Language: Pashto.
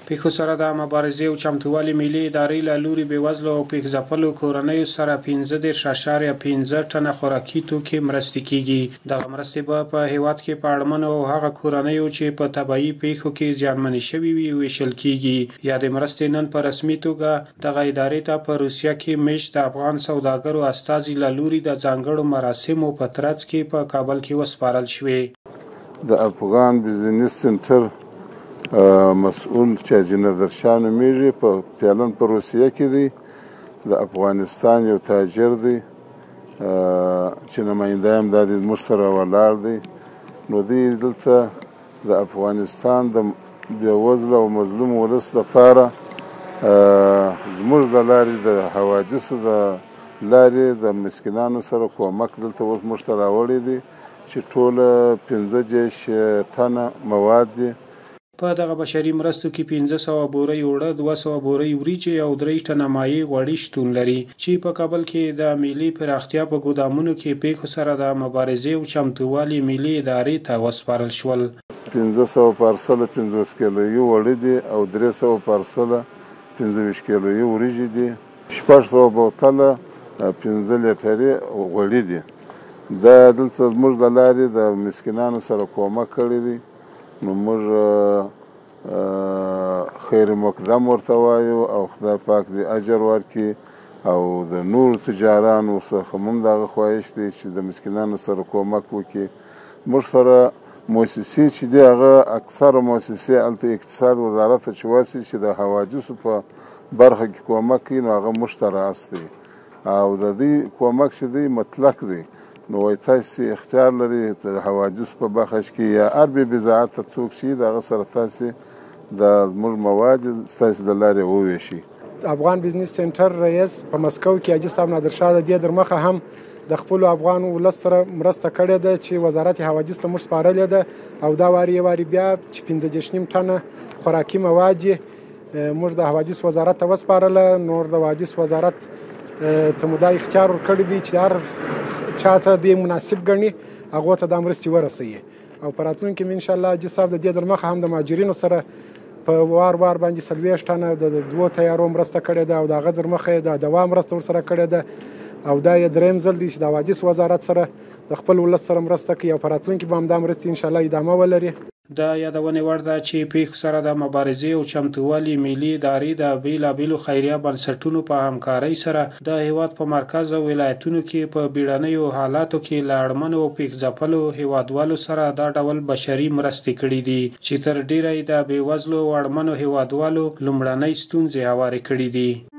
پیښو سره د مبارزې او چمتووالي ملي ادارې له لوري بېوزلو او پیښ ځپلو کورنیو سره 15.5 ټنه خوراکي توکي مرستې کیږي. دغه مرستې به په هیواد کې په اړمنو او هغه کورنیو چې په طبیعي پیښو کې زیانمنې شوي وي ویشل کیږي. یا د مرستې نن په رسمي توګه دغه ادارې ته په روسیه کې میشت د افغان سوداګرو استازي له لوري د ځانګړو مراسمو په ترڅ کې په کابل کې وسپارل شوې. د افغان بزنس سنټر مسؤل چې حاجي نظر شاه نومیږي په پیالن په روسیه کې دی. د افغانستان یو تاجر دی چې نماینده هم دا زموږ سره ولاړ دی. نو دی دلته د افغانستان د بېوزله او مظلوم ولس لپاره زموږ د لارې د حوادثو د لارې د مسکینانو سره کومک دلته اوس موږ ته راوړی دی چې ټوله 15 ټنه مواد دي. په دغه بشري مرستو کې 1500 بورۍ اوړه، 200 بورۍ وریجې او 3 ټنه مایع غوړي شتون لري چې په کابل کې د ملي پراختیا په ګودامونو کې پیښو سره د مبارزې او چمتووالي ملي ادارې ته وسپارل شول. 1500 پارسله 50 کیلویي وړي دي او 300 پارسله 25 کیلویي وریجې دي. 600 بوتله 15 لیټرې غوړي دي. دا دلته زموږ د لارې د مسکینانو سره کومک کړی دی. نو موږ خیر مقدم ورته وایو او خدای پاک دې اجر ورکړي او د نورو تجارانو څخه هم دغه خواهش دی چې د مسکینانو سره کومک وکړي. موږ سره مؤسسې چې دي هغه اکثره مؤسسې هلته اقتصاد وزارت ته چې ورسي چې د حوادثو په برخه کې کومک کوي نو هغه موږ ته راس دی او د دې کومک چې دی مطلق دی. نو وایي تاسې اختیار لري د حوادثو په بخش کې یا هر بې بضاعت څوک چې د هغه سره تاسې د زموږ مواد ستاسې د لارې وویشي. افغان بزنس سنټر رئیس په مسکو کې حاجي صاحب نادر شاه د دې در مخه هم د خپلو افغان ولس سره مرسته کړې ده چې وزارت حوادث ته موږ سپارلې ده او دا واري بیا چې 15.5 ټنه خوراکي مواد موږ د حوادث وزارت ته وسپارله. نور د حوادث وزارت ته مو دا اختیار ورکړی دی چې هر چاته دې مناسب ګڼي هغو ته دا مرستې ورسوي او په راتلونکي کې انشاءالله حاجي صاحب د دې در مخه هم د مهاجرینو سره په وار باندې 40 ټنه د 2 تیارو مرسته کړې ده او د هغه در مخه یې د دوا مرسته ورسره کړې ده او دا یې درېیم ځل دی چې د حوادث وزارت سره د خپل ولس سره مرسته کوي او په راتلونکي کې به همدا مرستې انشاءالله ادامه ولري. دا یادونې وړ ده چې پیښو سره د مبارزې او چمتووالي ملي ادارې د بېلابېلو خیریه بنسټونو په همکارۍ سره د هیواد په مرکز او ولایتونو کې په بیړنیو حالاتو کې له اړمنو او پیښ ځپلو هیوادوالو سره دا ډول بشري مرستې کړي دي چې تر ډیره یې د بېوزلو او اړمنو هیوادوالو لومړنۍ ستونزې هوارې کړي دي.